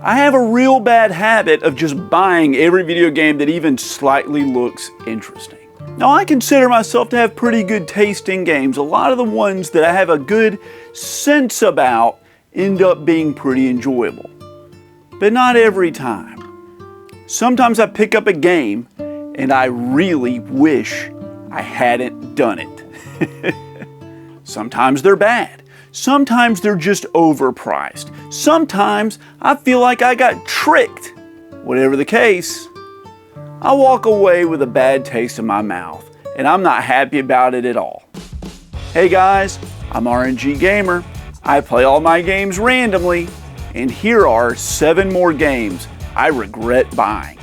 I have a real bad habit of just buying every video game that even slightly looks interesting. Now, I consider myself to have pretty good taste in games. A lot of the ones that I have a good sense about end up being pretty enjoyable. But not every time. Sometimes I pick up a game and I really wish I hadn't done it. Sometimes they're bad. Sometimes they're just overpriced. Sometimes I feel like I got tricked. Whatever the case, I walk away with a bad taste in my mouth, and I'm not happy about it at all. Hey guys, I'm RNG Gamer. I play all my games randomly, and here are 7 more games I regret buying.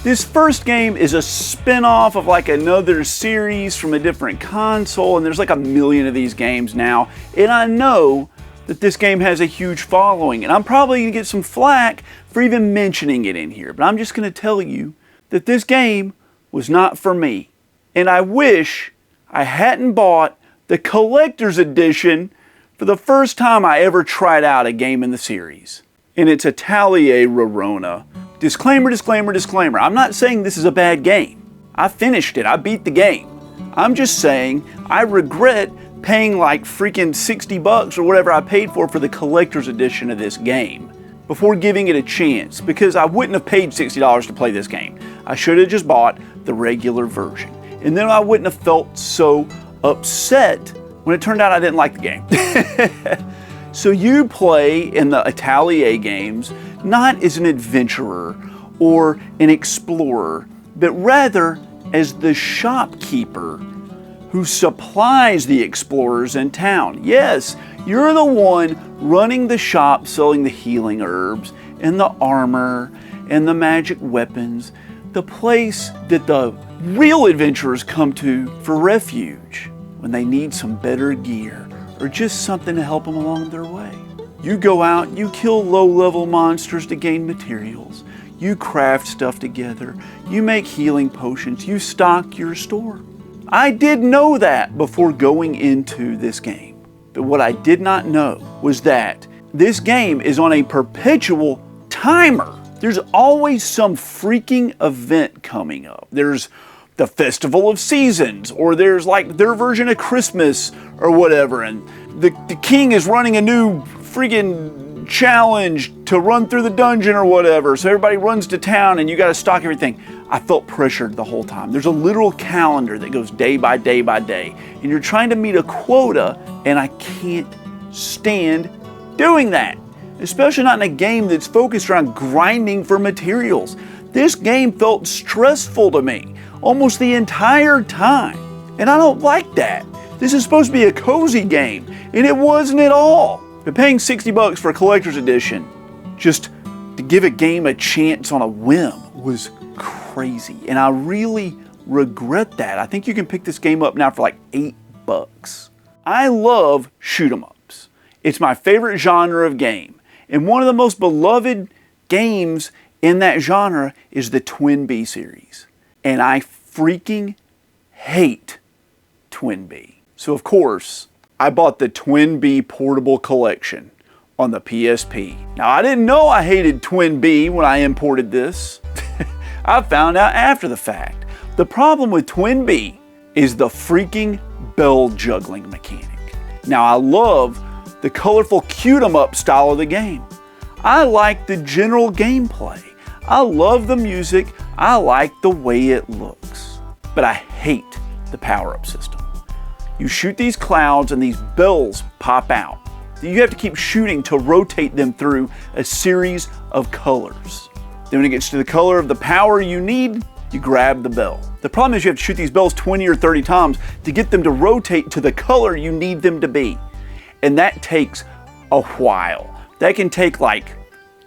This first game is a spin-off of like another series from a different console, and there's like a million of these games now, and I know that this game has a huge following, and I'm probably going to get some flack for even mentioning it in here, but I'm just going to tell you that this game was not for me, and I wish I hadn't bought the collector's edition for the first time I ever tried out a game in the series. And it's Atalier Rorona. Disclaimer, disclaimer, disclaimer. I'm not saying this is a bad game. I finished it. I beat the game. I'm just saying I regret paying like freaking $60 or whatever I paid for the collector's edition of this game before giving it a chance, because I wouldn't have paid $60 to play this game. I should have just bought the regular version. And then I wouldn't have felt so upset when it turned out I didn't like the game. So you play in the Atalier games not as an adventurer or an explorer, but rather as the shopkeeper who supplies the explorers in town. Yes, you're the one running the shop selling the healing herbs and the armor and the magic weapons, the place that the real adventurers come to for refuge when they need some better gear or just something to help them along their way. You go out, you kill low-level monsters to gain materials, you craft stuff together, you make healing potions, you stock your store. I did know that before going into this game. But what I did not know was that this game is on a perpetual timer. There's always some freaking event coming up. There's the Festival of Seasons, or there's like their version of Christmas or whatever, and the king is running a new freaking challenge to run through the dungeon or whatever, so everybody runs to town and you got to stock everything. I felt pressured the whole time. There's a literal calendar that goes day by day by day, and you're trying to meet a quota, and I can't stand doing that, especially not in a game that's focused around grinding for materials. This game felt stressful to me almost the entire time, and I don't like that. This is supposed to be a cozy game, and it wasn't at all. But paying $60 for a collector's edition just to give a game a chance on a whim was crazy, and I really regret that. I think you can pick this game up now for like $8. I love shoot 'em ups. It's my favorite genre of game, and one of the most beloved games in that genre is the Twin Bee series, and I freaking hate Twin Bee. So of course I bought the Twin Bee Portable Collection on the PSP. Now, I didn't know I hated Twin Bee when I imported this. I found out after the fact. The problem with Twin Bee is the freaking bell juggling mechanic. Now, I love the colorful cute-em-up style of the game. I like the general gameplay. I love the music. I like the way it looks. But I hate the power-up system. You shoot these clouds and these bells pop out. You have to keep shooting to rotate them through a series of colors. Then when it gets to the color of the power you need, you grab the bell. The problem is you have to shoot these bells 20 or 30 times to get them to rotate to the color you need them to be. And that takes a while. That can take like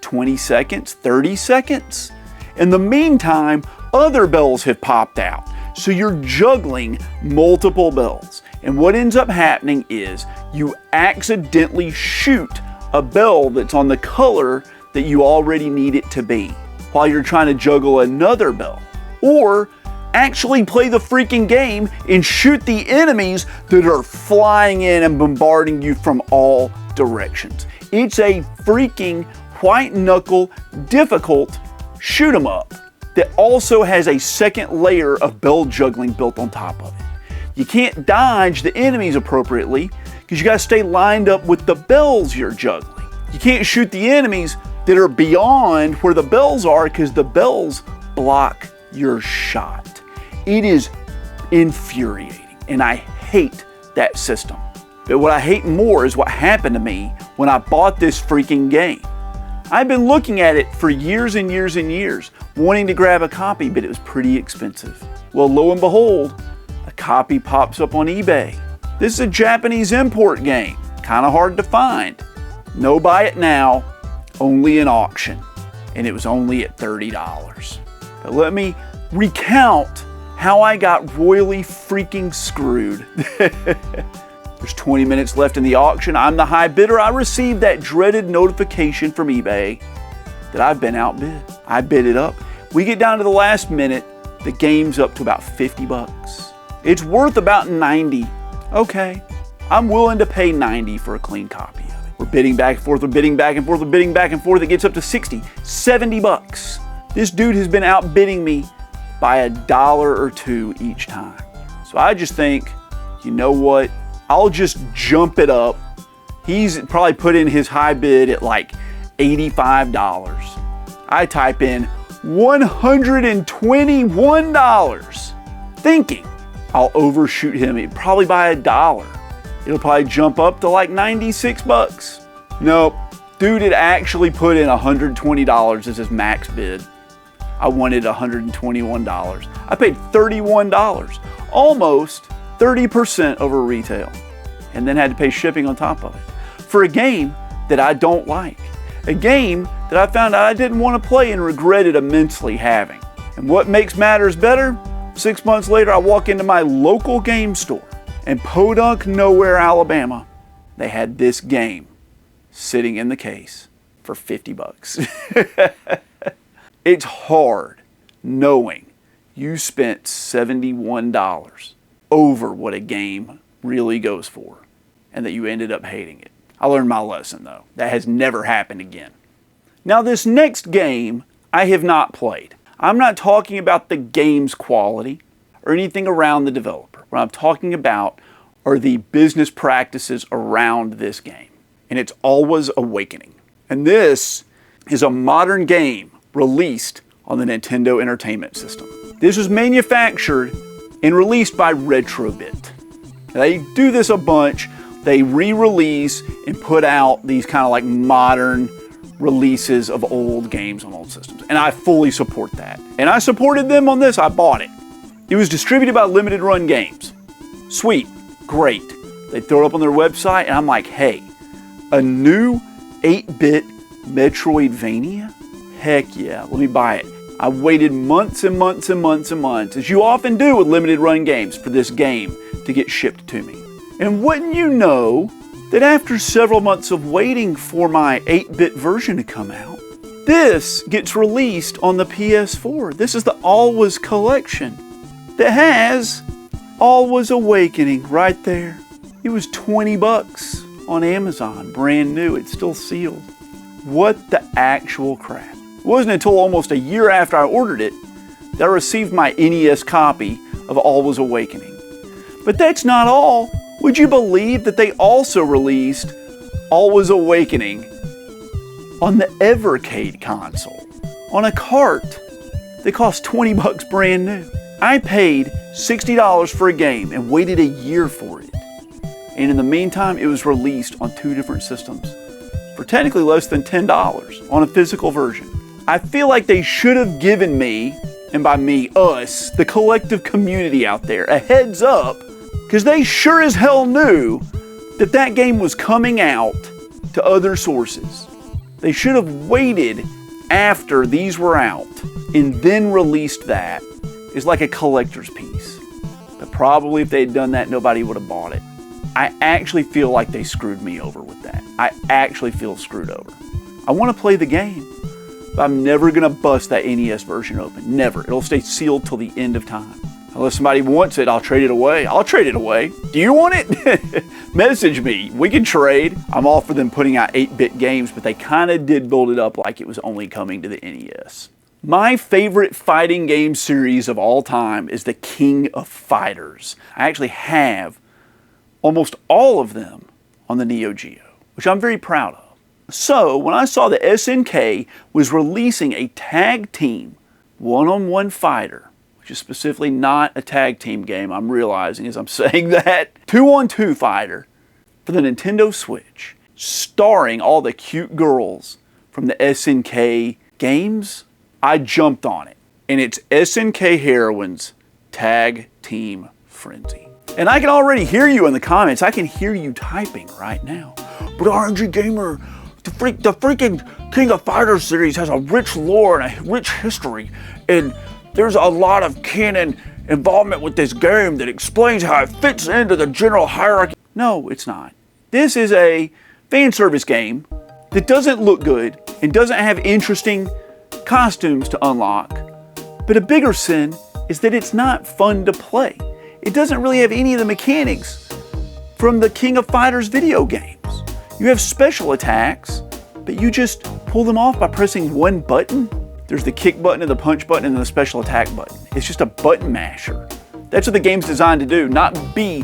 20 seconds, 30 seconds. In the meantime, other bells have popped out. So you're juggling multiple bells. And what ends up happening is you accidentally shoot a bell that's on the color that you already need it to be while you're trying to juggle another bell. Or actually play the freaking game and shoot the enemies that are flying in and bombarding you from all directions. It's a freaking white knuckle, difficult shoot 'em up that also has a second layer of bell juggling built on top of it. You can't dodge the enemies appropriately because you gotta stay lined up with the bells you're juggling. You can't shoot the enemies that are beyond where the bells are because the bells block your shot. It is infuriating, and I hate that system. But what I hate more is what happened to me when I bought this freaking game. I've been looking at it for years and years and years, wanting to grab a copy, but it was pretty expensive. Well, lo and behold, a copy pops up on eBay. This is a Japanese import game, kind of hard to find. No buy it now, only in auction, and it was only at $30. But let me recount how I got royally freaking screwed. There's 20 minutes left in the auction. I'm the high bidder. I received that dreaded notification from eBay that I've been outbid. I bid it up. We get down to the last minute. The game's up to about 50 bucks. It's worth about 90. Okay, I'm willing to pay 90 for a clean copy of it. We're bidding back and forth, we're bidding back and forth, we're bidding back and forth. It gets up to 60, 70 bucks. This dude has been outbidding me by $1 or $2 each time. So I just think, you know what? I'll just jump it up. He's probably put in his high bid at like $85. I type in $121, thinking I'll overshoot him probably by $1. It'll probably jump up to like 96 bucks. Nope, dude had actually put in $120 as his max bid. I wanted $121. I paid $31, almost 30% over retail, and then had to pay shipping on top of it for a game that I don't like. A game that I found out I didn't want to play and regretted immensely having. And what makes matters better, 6 months later I walk into my local game store in Podunk Nowhere, Alabama. They had this game sitting in the case for 50 bucks. It's hard knowing you spent $71 over what a game really goes for, and that you ended up hating it. I learned my lesson though. That has never happened again. Now this next game I have not played. I'm not talking about the game's quality or anything around the developer. What I'm talking about are the business practices around this game. And it's Alwa's Awakening. And this is a modern game released on the Nintendo Entertainment System. This was manufactured and released by Retrobit. They do this a bunch. They re-release and put out these kind of like modern releases of old games on old systems. And I fully support that. And I supported them on this. I bought it. It was distributed by Limited Run Games. Sweet. Great. They throw it up on their website and I'm like, hey, a new 8-bit Metroidvania? Heck yeah, let me buy it. I waited months and months and months and months, as you often do with Limited Run Games, for this game to get shipped to me. And wouldn't you know that after several months of waiting for my 8-bit version to come out, this gets released on the PS4. This is the Alwa's collection that has Alwa's Awakening right there. It was 20 bucks on Amazon, brand new. It's still sealed. What the actual crap? It wasn't until almost a year after I ordered it that I received my NES copy of Alwa's Awakening. But that's not all. Would you believe that they also released Alwa's Awakening on the Evercade console, on a cart that cost 20 bucks brand new? I paid $60 for a game and waited a year for it. And in the meantime, it was released on 2 different systems for technically less than $10 on a physical version. I feel like they should have given me, and by me, us, the collective community out there, a heads up, because they sure as hell knew that that game was coming out to other sources. They should have waited after these were out and then released that as like a collector's piece. But probably if they had done that, nobody would have bought it. I actually feel like they screwed me over with that. I actually feel screwed over. I want to play the game, but I'm never going to bust that NES version open. Never. It'll stay sealed till the end of time. I Unless somebody wants it, I'll trade it away. I'll trade it away. Do you want it? Message me. We can trade. I'm all for them putting out 8-bit games, but they kind of did build it up like it was only coming to the NES. My favorite fighting game series of all time is the King of Fighters. I actually have almost all of them on the Neo Geo, which I'm very proud of. So when I saw that SNK was releasing a tag team one-on-one fighter, which is specifically not a tag team game, I'm realizing as I'm saying that, 2-on-2 fighter for the Nintendo Switch, starring all the cute girls from the SNK games, I jumped on it. And it's SNK Heroines Tag Team Frenzy. And I can already hear you in the comments. I can hear you typing right now. But RNG Gamer, the freaking King of Fighters series has a rich lore and a rich history. And there's a lot of canon involvement with this game that explains how it fits into the general hierarchy. No, it's not. This is a fan service game that doesn't look good and doesn't have interesting costumes to unlock. But a bigger sin is that it's not fun to play. It doesn't really have any of the mechanics from the King of Fighters video games. You have special attacks, but you just pull them off by pressing one button. There's the kick button and the punch button and the special attack button. It's just a button masher. That's what the game's designed to do, not be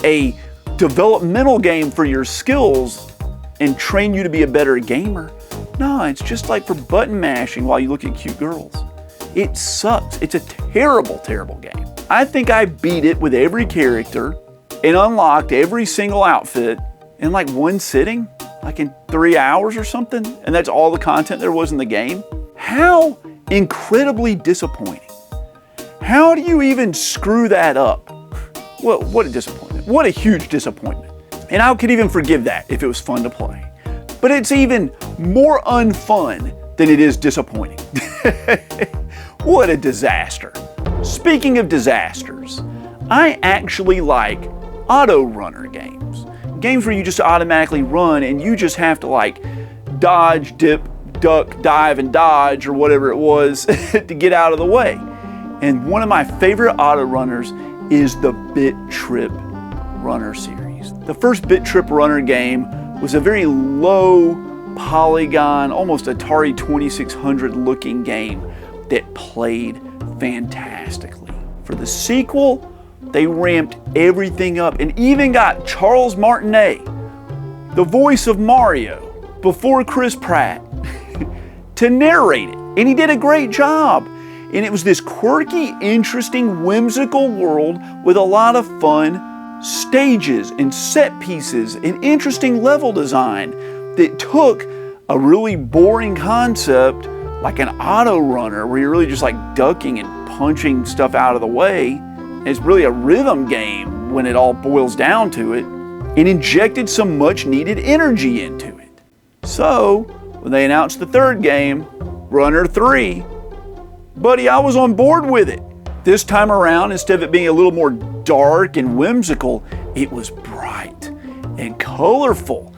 a developmental game for your skills and train you to be a better gamer. No, it's just like for button mashing while you look at cute girls. It sucks. It's a terrible, terrible game. I think I beat it with every character and unlocked every single outfit in like one sitting, like in 3 hours or something. And that's all the content there was in the game. How incredibly disappointing. How do you even screw that up? Well, what a disappointment. What a huge disappointment. And I could even forgive that if it was fun to play. But it's even more unfun than it is disappointing. What a disaster. Speaking of disasters, I actually like auto runner games. Games where you just automatically run and you just have to like dodge, dip, duck, dive, and dodge or whatever it was to get out of the way. And one of my favorite auto runners is the Bit.Trip runner series. The first Bit.Trip runner game was a very low polygon, almost Atari 2600 looking game that played fantastically. For the sequel, they ramped everything up and even got Charles Martinet, the voice of Mario, before Chris Pratt, to narrate it. And he did a great job. And it was this quirky, interesting, whimsical world with a lot of fun stages and set pieces and interesting level design that took a really boring concept like an auto runner where you're really just like ducking and punching stuff out of the way. And it's really a rhythm game when it all boils down to it, and injected some much needed energy into it. So when they announced the third game, Runner 3, buddy, I was on board with it. This time around, instead of it being a little more dark and whimsical, it was bright and colorful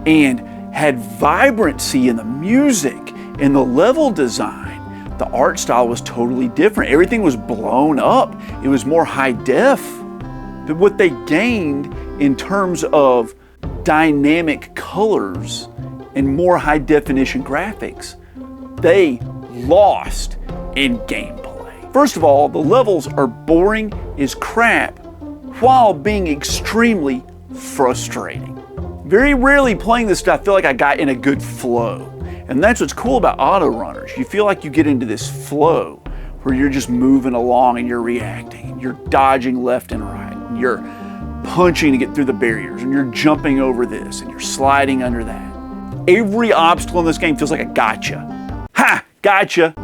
and had vibrancy in the music and the level design. The art style was totally different. Everything was blown up. It was more high def. But what they gained in terms of dynamic colors and more high definition graphics, they lost in gameplay. First of all, the levels are boring as crap while being extremely frustrating. Very rarely playing this stuff, I feel like I got in a good flow. And that's what's cool about auto runners. You feel like you get into this flow where you're just moving along and you're reacting, and you're dodging left and right, and you're punching to get through the barriers, and you're jumping over this, and you're sliding under that. Every obstacle in this game feels like a gotcha. Ha! Gotcha!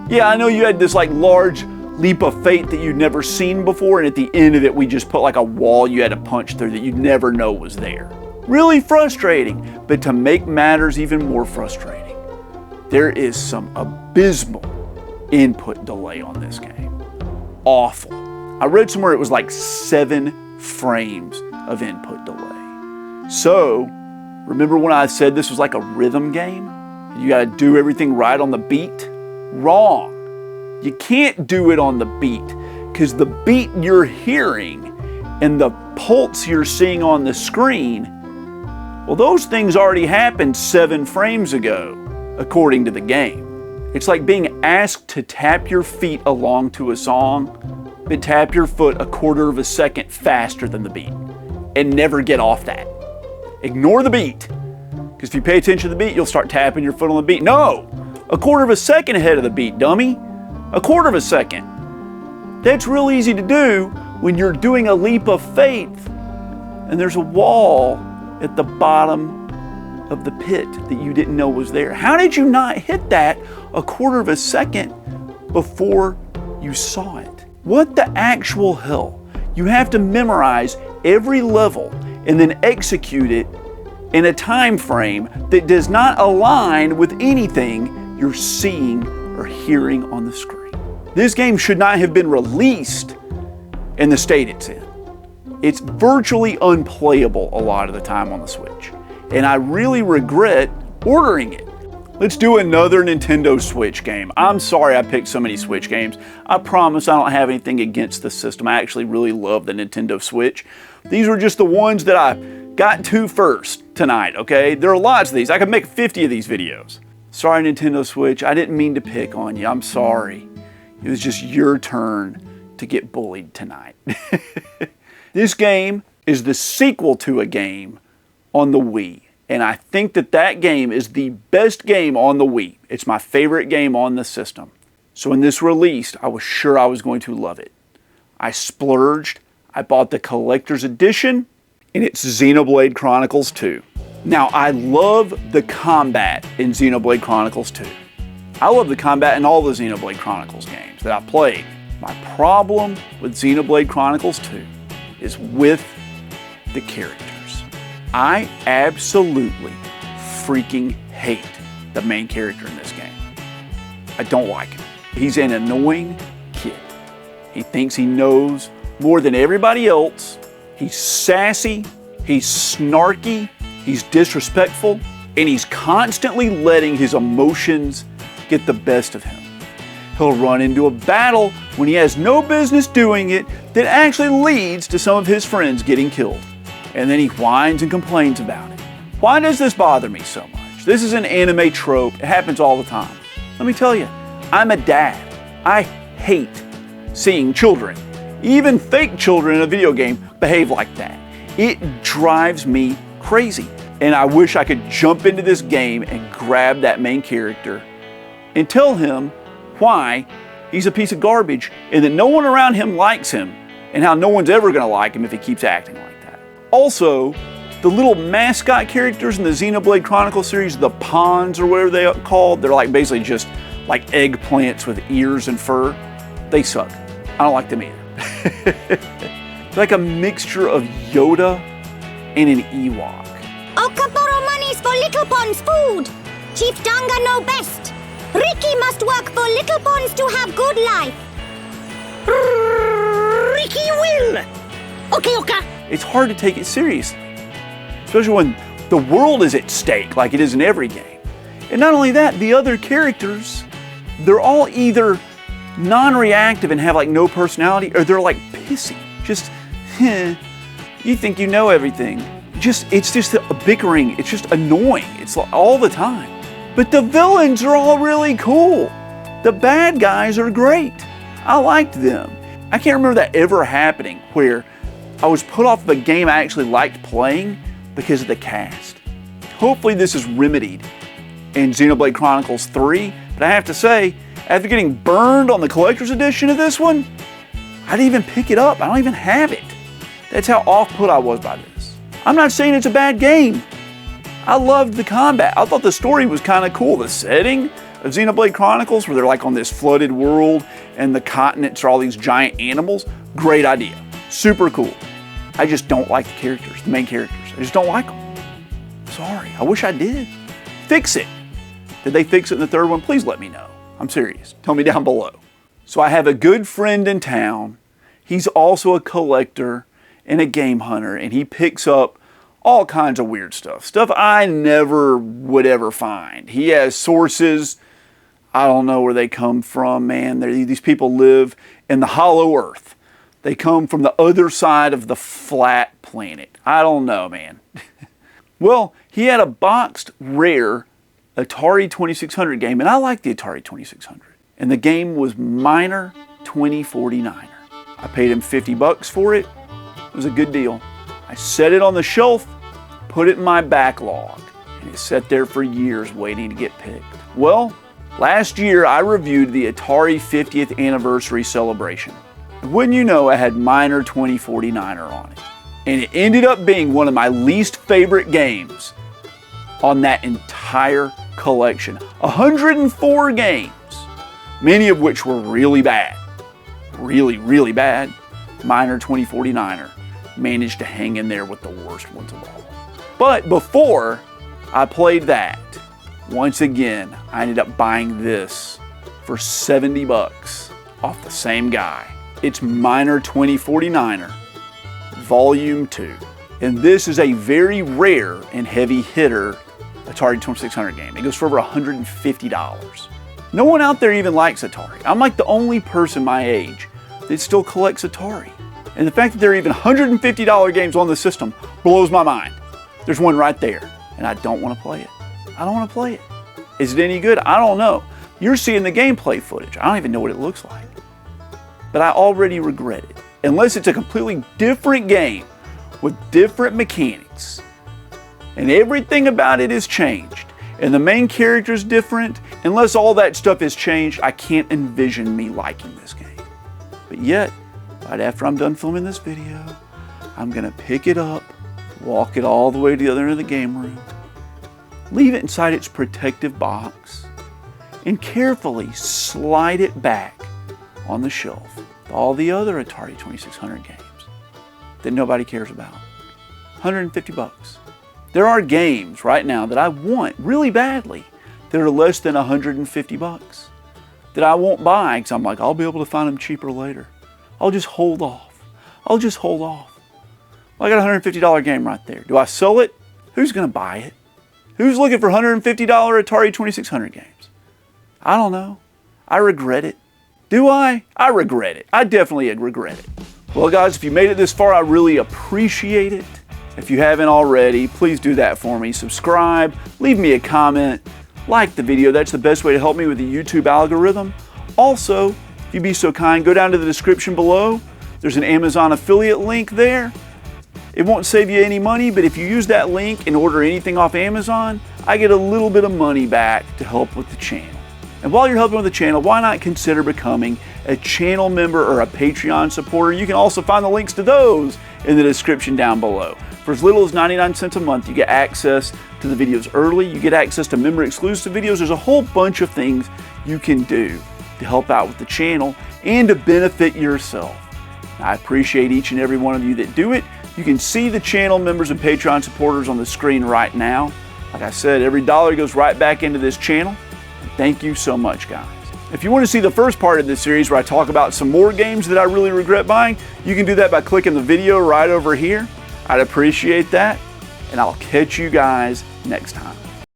Yeah, I know you had this like large leap of fate that you'd never seen before, and at the end of it we just put like a wall you had to punch through that you'd never know was there. Really frustrating, but to make matters even more frustrating, there is some abysmal input delay on this game. Awful. I read somewhere it was like 7 frames of input delay. So, remember when I said this was like a rhythm game? You gotta do everything right on the beat? Wrong. You can't do it on the beat because the beat you're hearing and the pulse you're seeing on the screen, well, those things already happened 7 frames ago, according to the game. It's like being asked to tap your feet along to a song, but tap your foot 1/4 of a second faster than the beat, and never get off that. Ignore the beat, because if you pay attention to the beat, you'll start tapping your foot on the beat. No, 1/4 of a second ahead of the beat, dummy. 1/4 of a second. That's real easy to do when you're doing a leap of faith and there's a wall at the bottom of the pit that you didn't know was there. How did you not hit that 1/4 of a second before you saw it? What the actual hell? You have to memorize every level and then execute it in a time frame that does not align with anything you're seeing or hearing on the screen. This game should not have been released in the state it's in. It's virtually unplayable a lot of the time on the Switch, and I really regret ordering it. Let's do another Nintendo Switch game. I'm sorry I picked so many Switch games. I promise I don't have anything against the system. I actually really love the Nintendo Switch. These were just the ones that I got to first tonight, okay? There are lots of these. I could make 50 of these videos. Sorry, Nintendo Switch. I didn't mean to pick on you. I'm sorry. It was just your turn to get bullied tonight. This game is the sequel to a game on the Wii. And I think that that game is the best game on the Wii. It's my favorite game on the system. So when this released, I was sure I was going to love it. I splurged. I bought the collector's edition, and it's Xenoblade Chronicles 2. Now, I love the combat in Xenoblade Chronicles 2. I love the combat in all the Xenoblade Chronicles games that I've played. My problem with Xenoblade Chronicles 2 is with the characters. I absolutely freaking hate the main character in this game. I don't like him. He's an annoying kid. He thinks he knows more than everybody else. He's sassy, he's snarky, he's disrespectful, and he's constantly letting his emotions get the best of him. He'll run into a battle when he has no business doing it that actually leads to some of his friends getting killed. And then he whines and complains about it. Why does this bother me so much? This is an anime trope. It happens all the time. Let me tell you, I'm a dad. I hate seeing children, even fake children in a video game, behave like that. It drives me crazy. And I wish I could jump into this game and grab that main character and tell him why he's a piece of garbage and that no one around him likes him and how no one's ever going to like him if he keeps acting like that. Also, the little mascot characters in the Xenoblade Chronicles series, the pawns or whatever they're called, they're like basically just like eggplants with ears and fur. They suck. I don't like them either. It's like a mixture of Yoda and an Ewok. Oka borrow monies for Little Pond's food. Chief Danga know best. Ricky must work for Little Ponds to have good life. Ricky will. Okay, Oka. It's hard to take it seriously, especially when the world is at stake like it is in every game. And not only that, the other characters, they're all either non-reactive and have like no personality, or they're like pissy. Just, you think you know everything. It's just a bickering. It's just annoying. It's all the time. But the villains are all really cool. The bad guys are great. I liked them. I can't remember that ever happening where I was put off of a game I actually liked playing because of the cast. Hopefully this is remedied in Xenoblade Chronicles 3, but I have to say, after getting burned on the collector's edition of this one, I didn't even pick it up. I don't even have it. That's how off-put I was by this. I'm not saying it's a bad game. I loved the combat. I thought the story was kind of cool. The setting of Xenoblade Chronicles, where they're like on this flooded world and the continents are all these giant animals, great idea. Super cool. I just don't like the characters, the main characters. I just don't like them. Sorry, I wish I did. Fix it. Did they fix it in the third one? Please let me know. I'm serious. Tell me down below. So I have a good friend in town. He's also a collector and a game hunter, and he picks up all kinds of weird stuff. Stuff I never would ever find. He has sources I don't know where they come from, man. These people live in the hollow earth. They come from the other side of the flat planet. I don't know, man. Well, he had a boxed rare Atari 2600 game, and I like the Atari 2600. And the game was Miner 2049er. I paid him $50 for it. It was a good deal. I set it on the shelf, put it in my backlog, and it sat there for years waiting to get picked. Well, last year I reviewed the Atari 50th anniversary celebration. Wouldn't you know, I had Miner 2049er on it. And it ended up being one of my least favorite games on that entire collection. 104 games, many of which were really bad. Really, really bad. Miner 2049er managed to hang in there with the worst ones of all. But before I played that, once again, I ended up buying this for $70 off the same guy. It's Miner 2049er, Volume 2. And this is a very rare and heavy hitter Atari 2600 game. It goes for over $150. No one out there even likes Atari. I'm like the only person my age that still collects Atari. And the fact that there are even $150 games on the system blows my mind. There's one right there, and I don't want to play it. I don't want to play it. Is it any good? I don't know. You're seeing the gameplay footage. I don't even know what it looks like. But I already regret it. Unless it's a completely different game with different mechanics. And everything about it is changed. And the main character is different. Unless all that stuff is changed, I can't envision me liking this game. But yet, right after I'm done filming this video, I'm going to pick it up, walk it all the way to the other end of the game room, leave it inside its protective box, and carefully slide it back on the shelf with all the other Atari 2600 games that nobody cares about. $150. There are games right now that I want really badly that are less than $150 that I won't buy because I'm like, I'll be able to find them cheaper later. I'll just hold off. I'll just hold off. Well, I got a $150 game right there. Do I sell it? Who's going to buy it? Who's looking for $150 Atari 2600 games? I don't know. I regret it. Do I? I regret it. I definitely regret it. Well, guys, if you made it this far, I really appreciate it. If you haven't already, please do that for me. Subscribe, leave me a comment, like the video. That's the best way to help me with the YouTube algorithm. Also, if you'd be so kind, go down to the description below. There's an Amazon affiliate link there. It won't save you any money, but if you use that link and order anything off Amazon, I get a little bit of money back to help with the channel. And while you're helping with the channel, why not consider becoming a channel member or a Patreon supporter? You can also find the links to those in the description down below. For as little as 99 cents a month, you get access to the videos early, you get access to member exclusive videos. There's a whole bunch of things you can do to help out with the channel and to benefit yourself. I appreciate each and every one of you that do it. You can see the channel members and Patreon supporters on the screen right now. Like I said, every dollar goes right back into this channel. Thank you so much, guys. If you want to see the first part of this series where I talk about some more games that I really regret buying, you can do that by clicking the video right over here. I'd appreciate that, and I'll catch you guys next time.